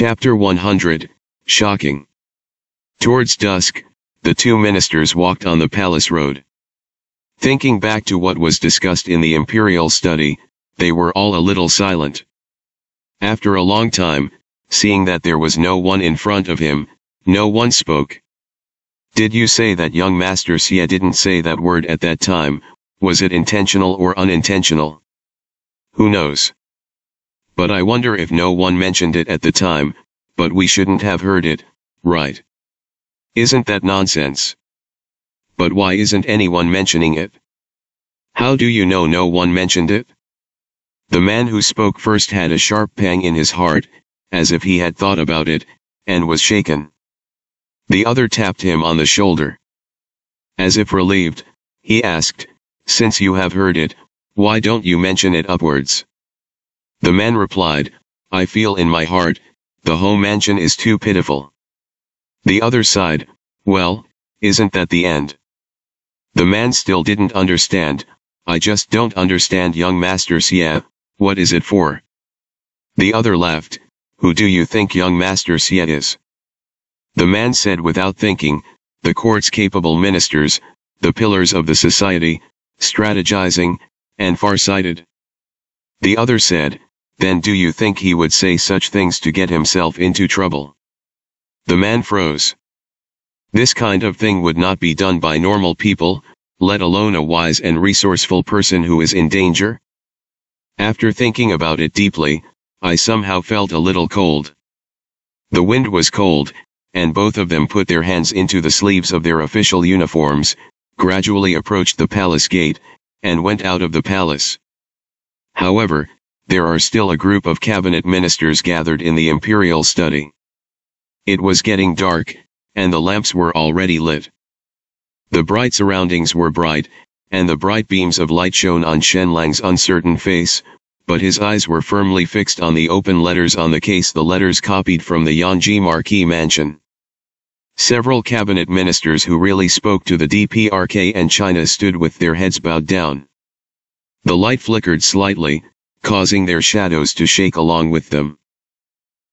Chapter 100, Shocking. Towards dusk, the two ministers walked on the palace road. Thinking back to what was discussed in the imperial study, they were all a little silent. After a long time, seeing that there was no one in front of him, no one spoke. "Did you say that young Master Xie didn't say that word at that time? Was it intentional or unintentional? Who knows? But I wonder if no one mentioned it at the time, but we shouldn't have heard it, right? Isn't that nonsense? But why isn't anyone mentioning it? How do you know no one mentioned it?" The man who spoke first had a sharp pang in his heart, as if he had thought about it, and was shaken. The other tapped him on the shoulder. As if relieved, he asked, "Since you have heard it, why don't you mention it upwards?" The man replied, "I feel in my heart, the home mansion is too pitiful." The other sighed, "Well, isn't that the end?" The man still didn't understand. "I just don't understand, young Master Xie, what is it for?" The other laughed. "Who do you think young Master Xie is?" The man said without thinking, "The court's capable ministers, the pillars of the society, strategizing, and far-sighted." The other said, "Then do you think he would say such things to get himself into trouble?" The man froze. This kind of thing would not be done by normal people, let alone a wise and resourceful person who is in danger. After thinking about it deeply, I somehow felt a little cold. The wind was cold, and both of them put their hands into the sleeves of their official uniforms, gradually approached the palace gate, and went out of the palace. However, there are still a group of cabinet ministers gathered in the imperial study. It was getting dark, and the lamps were already lit. The bright surroundings were bright, and the bright beams of light shone on Shenlang's uncertain face, but his eyes were firmly fixed on the open letters on the case, the letters copied from the Yanji Marquis mansion. Several cabinet ministers who really spoke to the DPRK and China stood with their heads bowed down. The light flickered slightly, causing their shadows to shake along with them.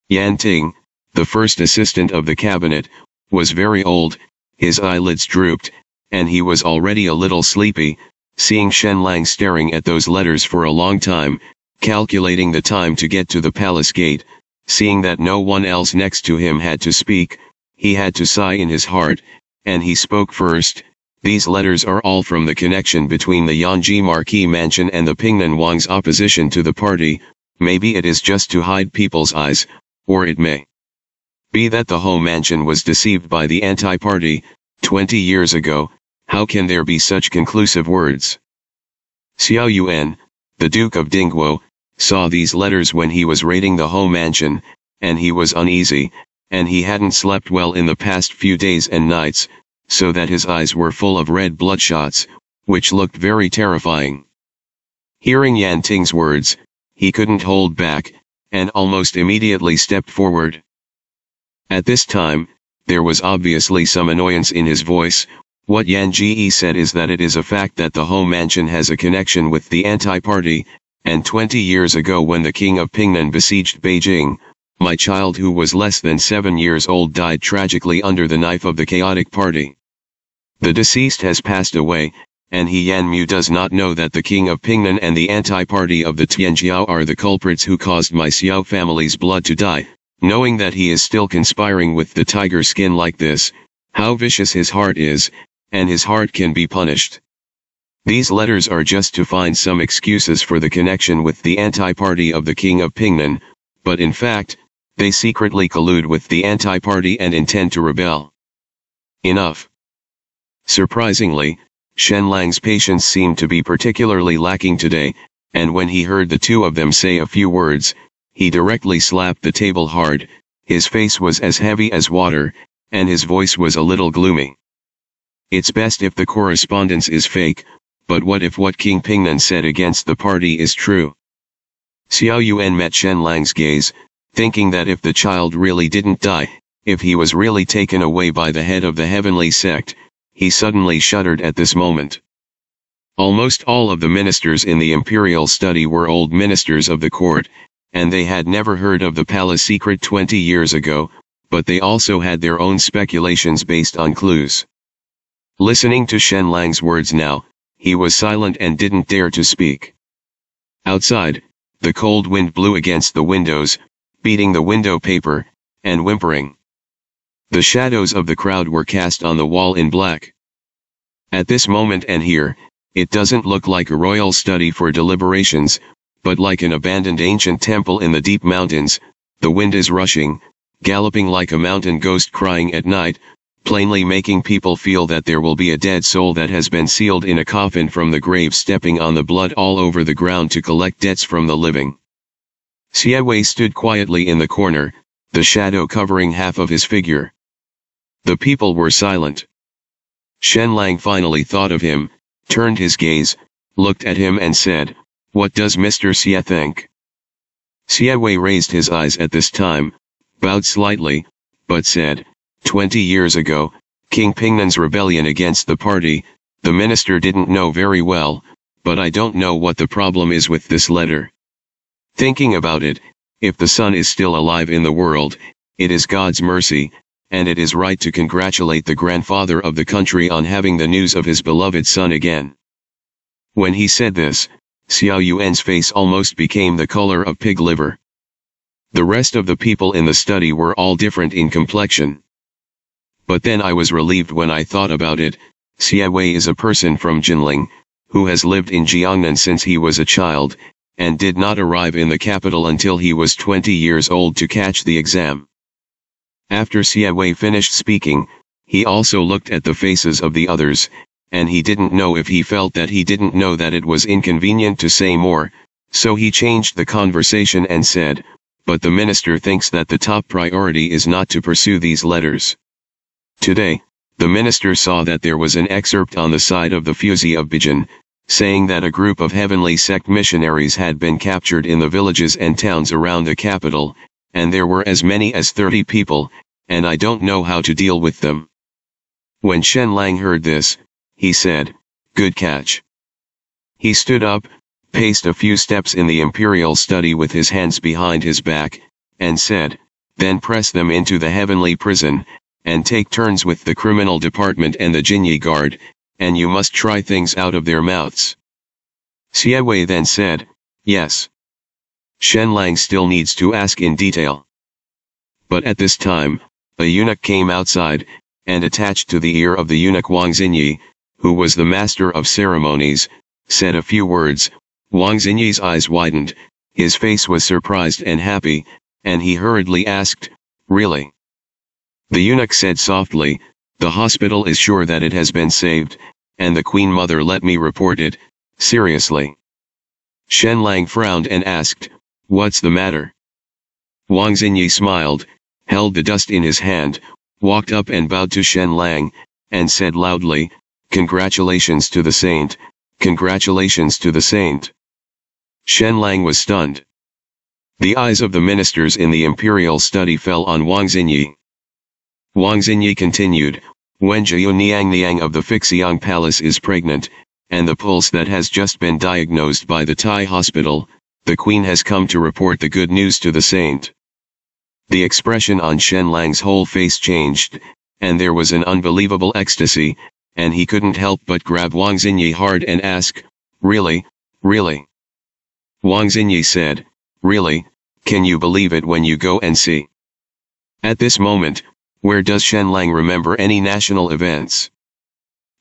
Yan Ting, the first assistant of the cabinet, was very old, his eyelids drooped, and he was already a little sleepy, seeing Shenlang staring at those letters for a long time, calculating the time to get to the palace gate, seeing that no one else next to him had to speak, he had to sigh in his heart, and he spoke first. "These letters are all from the connection between the Yanji Marquis mansion and the Pingnan Wang's opposition to the party. Maybe it is just to hide people's eyes, or it may be that the home mansion was deceived by the anti-party, 20 years ago. How can there be such conclusive words?" Xiao Yuan, the Duke of Dingguo, saw these letters when he was raiding the home mansion, and he was uneasy, and he hadn't slept well in the past few days and nights, so that his eyes were full of red bloodshots, which looked very terrifying. Hearing Yan Ting's words, he couldn't hold back, and almost immediately stepped forward. At this time, there was obviously some annoyance in his voice. What Yan Ji said is that it is a fact that the home mansion has a connection with the anti-party, and 20 years ago when the king of Pingnan besieged Beijing, my child who was less than 7 years old died tragically under the knife of the chaotic party. The deceased has passed away, and he Yan Mu does not know that the king of Pingnan and the anti-party of the Tianjiao are the culprits who caused my Xiao family's blood to die. Knowing that he is still conspiring with the tiger skin like this, how vicious his heart is, and his heart can be punished. These letters are just to find some excuses for the connection with the anti-party of the king of Pingnan, but in fact, they secretly collude with the anti-party and intend to rebel. Enough. Surprisingly, Shenlang's patience seemed to be particularly lacking today, and when he heard the two of them say a few words, he directly slapped the table hard. His face was as heavy as water, and his voice was a little gloomy. "It's best if the correspondence is fake, but what if what King Pingnan said against the party is true?" Xiao Yuan met Shenlang's gaze, thinking that if the child really didn't die, if he was really taken away by the head of the heavenly sect, he suddenly shuddered at this moment. Almost all of the ministers in the imperial study were old ministers of the court, and they had never heard of the palace secret 20 years ago, but they also had their own speculations based on clues. Listening to Shen Lang's words now, he was silent and didn't dare to speak. Outside, the cold wind blew against the windows, beating the window paper, and whimpering. The shadows of the crowd were cast on the wall in black. At this moment and here, it doesn't look like a royal study for deliberations, but like an abandoned ancient temple in the deep mountains. The wind is rushing, galloping like a mountain ghost crying at night, plainly making people feel that there will be a dead soul that has been sealed in a coffin from the grave, stepping on the blood all over the ground to collect debts from the living. Xie Wei stood quietly in the corner, the shadow covering half of his figure. The people were silent. Shen Lang finally thought of him, turned his gaze, looked at him and said, "What does Mr. Xie think?" Xie Wei raised his eyes at this time, bowed slightly, but said, 20 years ago, King Pingnan's rebellion against the party, the minister didn't know very well, but I don't know what the problem is with this letter. Thinking about it, if the son is still alive in the world, it is God's mercy, and it is right to congratulate the grandfather of the country on having the news of his beloved son again. When he said this, Xiao Yuan's face almost became the color of pig liver. The rest of the people in the study were all different in complexion. But then I was relieved when I thought about it. Xie Wei is a person from Jinling, who has lived in Jiangnan since he was a child, and did not arrive in the capital until he was 20 years old to catch the exam. After Xie Wei finished speaking, he also looked at the faces of the others, and he didn't know if he felt that he didn't know that it was inconvenient to say more, so he changed the conversation and said, "But the minister thinks that the top priority is not to pursue these letters." Today, the minister saw that there was an excerpt on the side of the Fuzi of Bijan, saying that a group of heavenly sect missionaries had been captured in the villages and towns around the capital, and there were as many as 30 people, and I don't know how to deal with them. When Shen Lang heard this, he said, "Good catch." He stood up, paced a few steps in the imperial study with his hands behind his back, and said, "Then press them into the heavenly prison, and take turns with the criminal department and the Jinyi guard, and you must try things out of their mouths." Xie Wei then said, "Yes." Shen Lang still needs to ask in detail. But at this time, a eunuch came outside, and attached to the ear of the eunuch Wang Xinyi, who was the master of ceremonies, said a few words. Wang Xinyi's eyes widened, his face was surprised and happy, and he hurriedly asked, "Really?" The eunuch said softly, "The hospital is sure that it has been saved, and the Queen Mother let me report it, seriously." Shen Lang frowned and asked, "What's the matter?" Wang Xinyi smiled, held the dust in his hand, walked up and bowed to Shen Lang, and said loudly, "Congratulations to the saint, congratulations to the saint." Shen Lang was stunned. The eyes of the ministers in the imperial study fell on Wang Xinyi. Wang Xinyi continued, "When Jiu Niang of the Fixiang Palace is pregnant, and the pulse that has just been diagnosed by the Tai hospital, the queen has come to report the good news to the saint." The expression on Shen Lang's whole face changed, and there was an unbelievable ecstasy, and he couldn't help but grab Wang Xinyi hard and ask, "Really, really?" Wang Xinyi said, "Really, can you believe it when you go and see?" At this moment, where does Shen Lang remember any national events?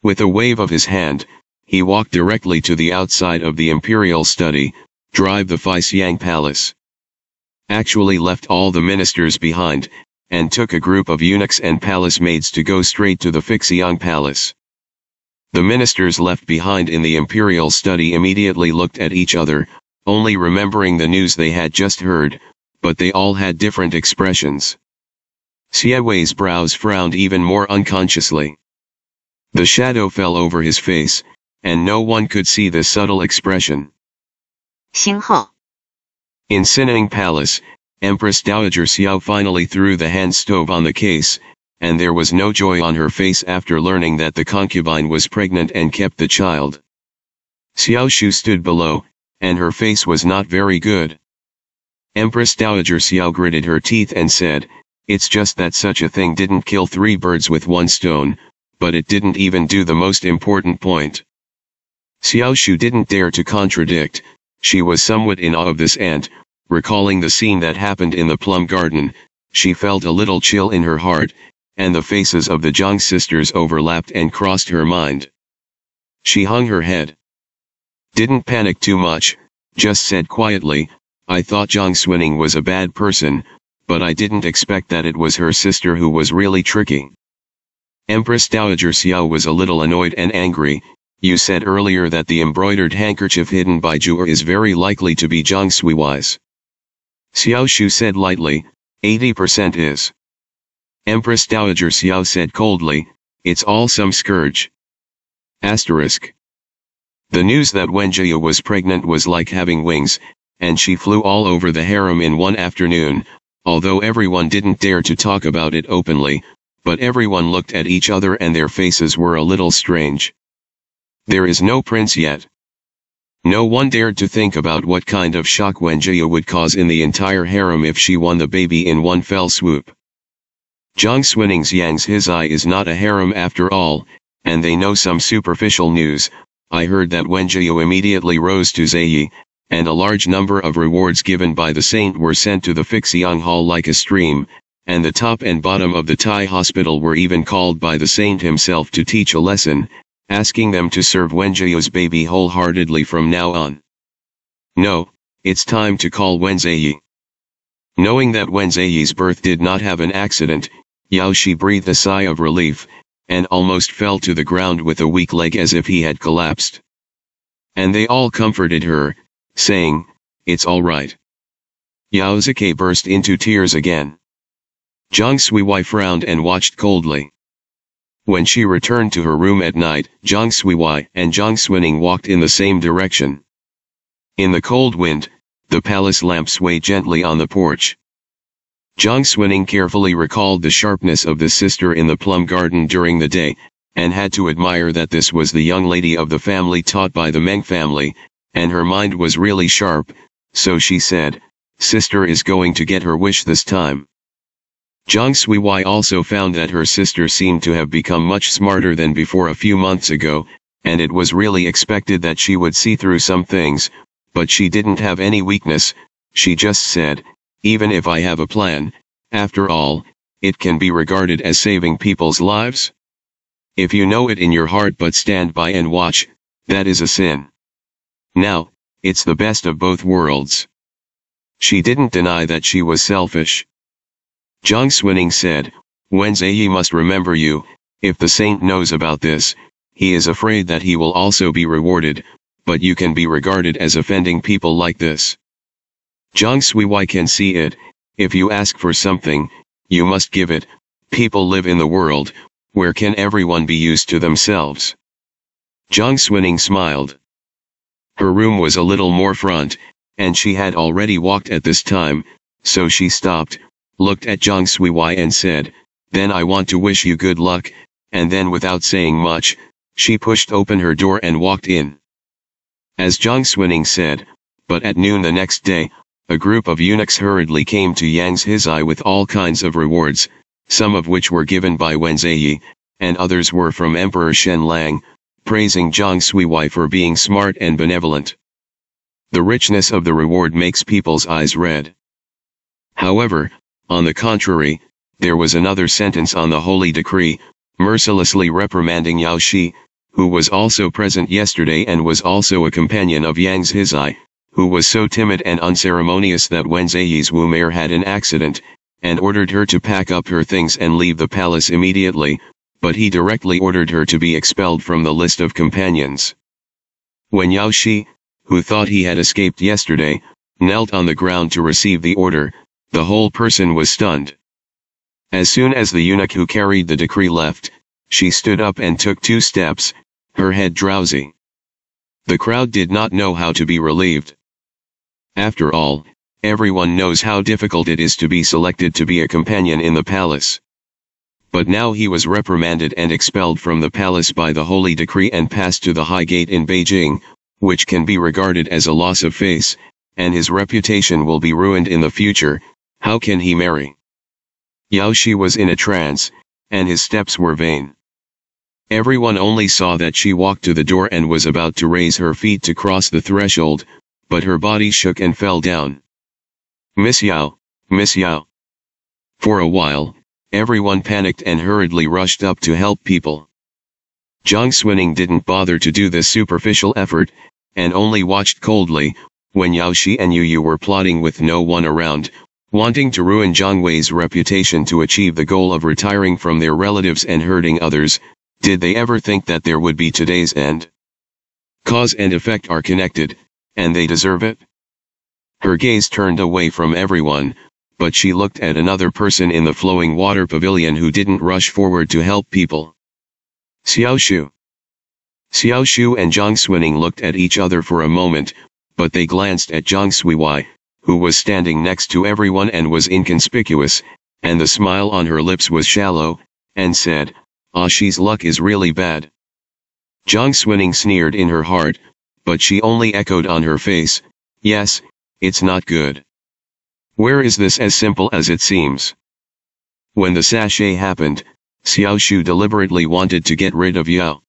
With a wave of his hand, he walked directly to the outside of the imperial study, drive the Fixiang Palace. Actually left all the ministers behind, and took a group of eunuchs and palace maids to go straight to the Fixiang Palace. The ministers left behind in the imperial study immediately looked at each other, only remembering the news they had just heard, but they all had different expressions. Xie Wei's brows frowned even more unconsciously. The shadow fell over his face, and no one could see the subtle expression. 星后 In Sinning Palace, Empress Dowager Xiao finally threw the hand stove on the case, and there was no joy on her face after learning that the concubine was pregnant and kept the child. Xiao Shu stood below, and her face was not very good. Empress Dowager Xiao gritted her teeth and said, "It's just that such a thing didn't kill 3 birds with 1 stone, but it didn't even do the most important point." Xiao Shu didn't dare to contradict. She was somewhat in awe of this and, recalling the scene that happened in the plum garden, she felt a little chill in her heart, and the faces of the Zhang sisters overlapped and crossed her mind. She hung her head. Didn't panic too much, just said quietly, "I thought Zhang Xuning was a bad person, but I didn't expect that it was her sister who was really tricky." Empress Dowager Xiao was a little annoyed and angry. "You said earlier that the embroidered handkerchief hidden by Zhu is very likely to be Zhang Suiwai's." Xiao Shu said lightly, 80% is. Empress Dowager Xiao said coldly, "It's all some scourge." Asterisk. The news that Wen Jia was pregnant was like having wings, and she flew all over the harem in one afternoon, although everyone didn't dare to talk about it openly, but everyone looked at each other and their faces were a little strange. There is no prince yet. No one dared to think about what kind of shock Wen Jia would cause in the entire harem if she won the baby in one fell swoop. Zhang Xuaning's Yang's Hizai is not a harem after all, and they know some superficial news. I heard that Wen Jia immediately rose to Zaiyi, and a large number of rewards given by the saint were sent to the Fixiang Hall like a stream, and the top and bottom of the Tai hospital were even called by the saint himself to teach a lesson, asking them to serve Wen Jia's baby wholeheartedly from now on. No, it's time to call Wen Zaiyi. Knowing that Wen Zaiyi's birth did not have an accident, Yao Shi breathed a sigh of relief, and almost fell to the ground with a weak leg as if he had collapsed. And they all comforted her, saying, "It's all right." Yao Zike burst into tears again. Zhang Suiwai frowned and watched coldly. When she returned to her room at night, Zhang Suiwai and Zhang Xuning walked in the same direction. In the cold wind, the palace lamp swayed gently on the porch. Zhang Xuning carefully recalled the sharpness of the sister in the plum garden during the day, and had to admire that this was the young lady of the family taught by the Meng family, and her mind was really sharp, so she said, "Sister is going to get her wish this time." Zhang Suiwai also found that her sister seemed to have become much smarter than before a few months ago, and it was really expected that she would see through some things, but she didn't have any weakness. She just said, "Even if I have a plan, after all, it can be regarded as saving people's lives. If you know it in your heart but stand by and watch, that is a sin. Now, it's the best of both worlds." She didn't deny that she was selfish. Zhang Xuning said, "Wen Zaiyi must remember you. If the saint knows about this, he is afraid that he will also be rewarded, but you can be regarded as offending people like this. Zhang Suiwai can see it. If you ask for something, you must give it. People live in the world, where can everyone be used to themselves?" Zhang Xuning smiled. Her room was a little more front, and she had already walked at this time, so she stopped, looked at Zhang Suiwai and said, "Then I want to wish you good luck," and then without saying much, she pushed open her door and walked in. As Zhang Xuning said, but at noon the next day, a group of eunuchs hurriedly came to Yang's Hizai with all kinds of rewards, some of which were given by Wen Zaiyi, and others were from Emperor Shen Lang, praising Zhang Suiwai for being smart and benevolent. The richness of the reward makes people's eyes red. However, on the contrary, there was another sentence on the holy decree, mercilessly reprimanding Yao Shi, who was also present yesterday and was also a companion of Yang's Hizai, who was so timid and unceremonious that Wen Zaiyi's wu mare had an accident, and ordered her to pack up her things and leave the palace immediately, but he directly ordered her to be expelled from the list of companions. When Yao Shi, who thought he had escaped yesterday, knelt on the ground to receive the order, the whole person was stunned. As soon as the eunuch who carried the decree left, she stood up and took 2 steps, her head drowsy. The crowd did not know how to be relieved. After all, everyone knows how difficult it is to be selected to be a companion in the palace. But now he was reprimanded and expelled from the palace by the holy decree and passed to the high gate in Beijing, which can be regarded as a loss of face, and his reputation will be ruined in the future. How can he marry? Yao Shi was in a trance, and his steps were vain. Everyone only saw that she walked to the door and was about to raise her feet to cross the threshold, but her body shook and fell down. Miss Yao, Miss Yao. For a while, everyone panicked and hurriedly rushed up to help people. Jiang Xuning didn't bother to do this superficial effort, and only watched coldly, when Yao Shi and Yu Yu were plotting with no one around, wanting to ruin Jiang Wei's reputation to achieve the goal of retiring from their relatives and hurting others. Did they ever think that there would be today's end? Cause and effect are connected, and they deserve it. Her gaze turned away from everyone, but she looked at another person in the flowing water pavilion who didn't rush forward to help people. Xiao Shu. Xiao Shu and Jiang Xuning looked at each other for a moment, but they glanced at Jiang Suiwai, who was standing next to everyone and was inconspicuous, and the smile on her lips was shallow, and said, "Ah, she's luck is really bad." Jiang Xuning sneered in her heart, but she only echoed on her face, "Yes, it's not good. Where is this as simple as it seems?" When the sachet happened, Xiao Shu deliberately wanted to get rid of Yao.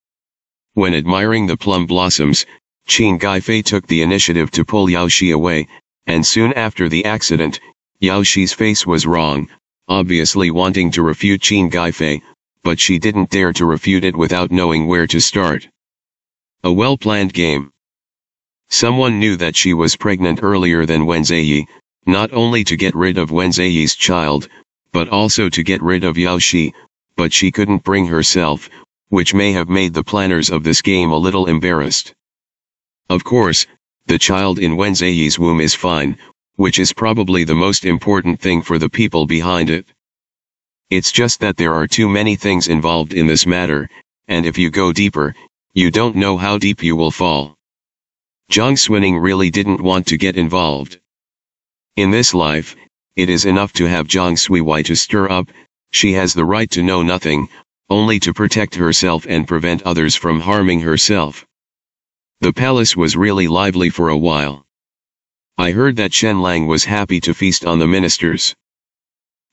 When admiring the plum blossoms, Qin Gaifei took the initiative to pull Yao Shi away, and soon after the accident, Yao Shi's face was wrong, obviously wanting to refute Qin Gaifei, but she didn't dare to refute it without knowing where to start. A well-planned game. Someone knew that she was pregnant earlier than Wen Ziyi, not only to get rid of Wen Ziyi's child, but also to get rid of Yao Shi, but she couldn't bring herself, which may have made the planners of this game a little embarrassed. Of course, the child in Wen Ziyi's womb is fine, which is probably the most important thing for the people behind it. It's just that there are too many things involved in this matter, and if you go deeper, you don't know how deep you will fall. Jiang Xuning really didn't want to get involved. In this life, it is enough to have Jiang Suiwai to stir up. She has the right to know nothing, only to protect herself and prevent others from harming herself. The palace was really lively for a while. I heard that Shen Lang was happy to feast on the ministers.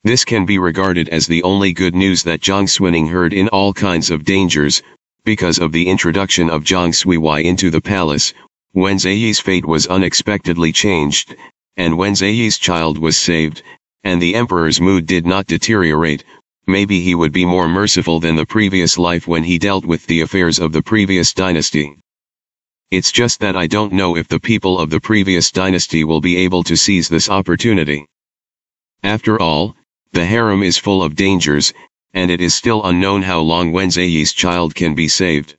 This can be regarded as the only good news that Jiang Xuning heard in all kinds of dangers. Because of the introduction of Jiang Suiwai into the palace, Wen Ziyi's fate was unexpectedly changed, and Wen Ziyi's child was saved, and the emperor's mood did not deteriorate. Maybe he would be more merciful than the previous life when he dealt with the affairs of the previous dynasty. It's just that I don't know if the people of the previous dynasty will be able to seize this opportunity. After all, the harem is full of dangers, and it is still unknown how long Wen Ziyi's child can be saved.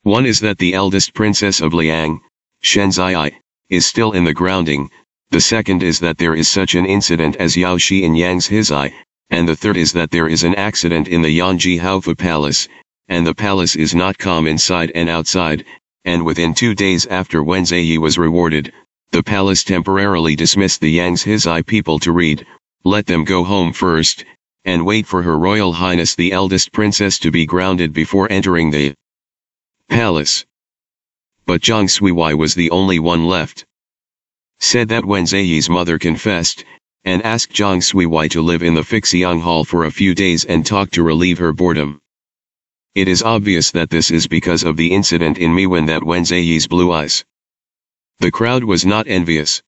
One is that the eldest princess of Liang, Shen Zai, is still in the grounding. The second is that there is such an incident as Yao Shi in Yang's Hizai, and the third is that there is an accident in the Yanji Haofa Palace, and the palace is not calm inside and outside, and within 2 days after Wen Ziyi was rewarded, the palace temporarily dismissed the Yang's Hizai people to read, let them go home first, and wait for Her Royal Highness the eldest princess to be grounded before entering the palace. But Jiang Suiwai was the only one left. Said that Wen Ziyi's mother confessed, and asked Jiang Suiwai to live in the Fixiang Hall for a few days and talk to relieve her boredom. It is obvious that this is because of the incident in Miwen that Wen Ziyi's blue eyes. The crowd was not envious.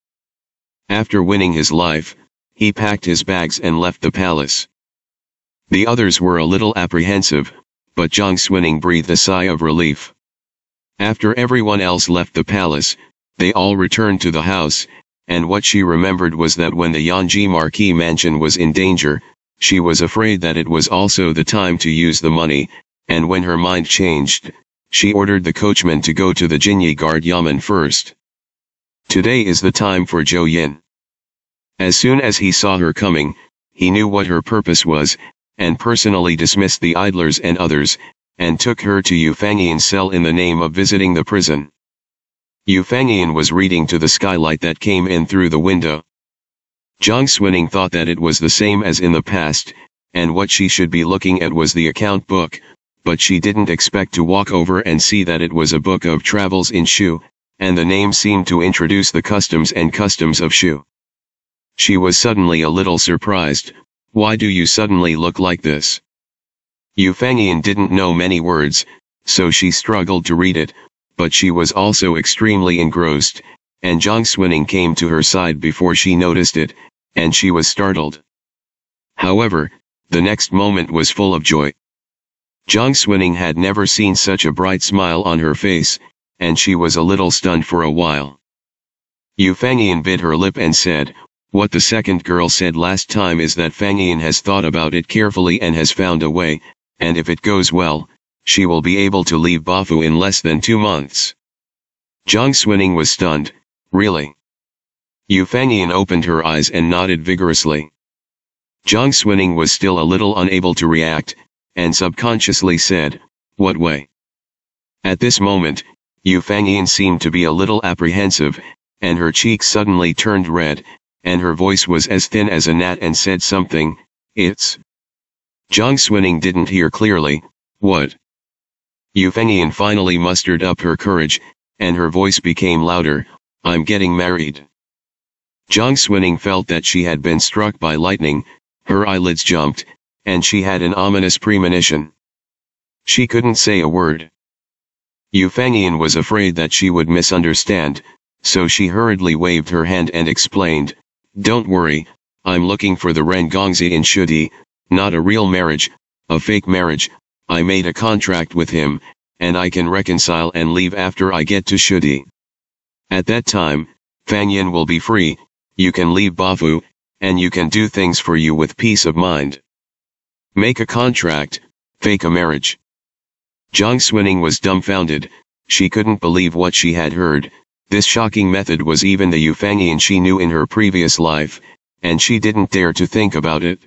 After winning his life, he packed his bags and left the palace. The others were a little apprehensive, but Jiang Xuning breathed a sigh of relief. After everyone else left the palace, they all returned to the house, and what she remembered was that when the Yanji Marquis mansion was in danger, she was afraid that it was also the time to use the money, and when her mind changed, she ordered the coachman to go to the Jinyi Guard Yamen first. Today is the time for Zhou Yin. As soon as he saw her coming, he knew what her purpose was, and personally dismissed the idlers and others, and took her to Yu Fangyian's cell in the name of visiting the prison. Yu Fangyian was reading to the skylight that came in through the window. Jiang Xuning thought that it was the same as in the past, and what she should be looking at was the account book, but she didn't expect to walk over and see that it was a book of travels in Shu, and the name seemed to introduce the customs of Shu. She was suddenly a little surprised. Why do you suddenly look like this? Yu Fangyin didn't know many words, so she struggled to read it, but she was also extremely engrossed, and Zhang Xuning came to her side before she noticed it, and she was startled. However, the next moment was full of joy. Zhang Xuning had never seen such a bright smile on her face, and she was a little stunned for a while. Yu Fangyin bit her lip and said, "What the second girl said last time is that Fangyin has thought about it carefully and has found a way, and if it goes well, she will be able to leave Bafu in less than 2 months." Zhang Xuning was stunned. Really? Yu Fangyin opened her eyes and nodded vigorously. Zhang Xuning was still a little unable to react, and subconsciously said, "What way?" At this moment, Yu Fangyin seemed to be a little apprehensive, and her cheeks suddenly turned red, and her voice was as thin as a gnat and said something. "It's..." Zhang Xuning didn't hear clearly. "What?" Yu Fangyin finally mustered up her courage, and her voice became louder. "I'm getting married." Zhang Xuning felt that she had been struck by lightning, her eyelids jumped, and she had an ominous premonition. She couldn't say a word. Yu Fangyin was afraid that she would misunderstand, so she hurriedly waved her hand and explained, "Don't worry, I'm looking for the Ren Gongzi in Shudi, not a real marriage, a fake marriage. I made a contract with him, and I can reconcile and leave after I get to Shudi. At that time, Fangyin will be free, you can leave Bafu, and you can do things for you with peace of mind. Make a contract, fake a marriage." Zhang Xuning was dumbfounded. She couldn't believe what she had heard. This shocking method was even the Yu Fangyin she knew in her previous life, and she didn't dare to think about it.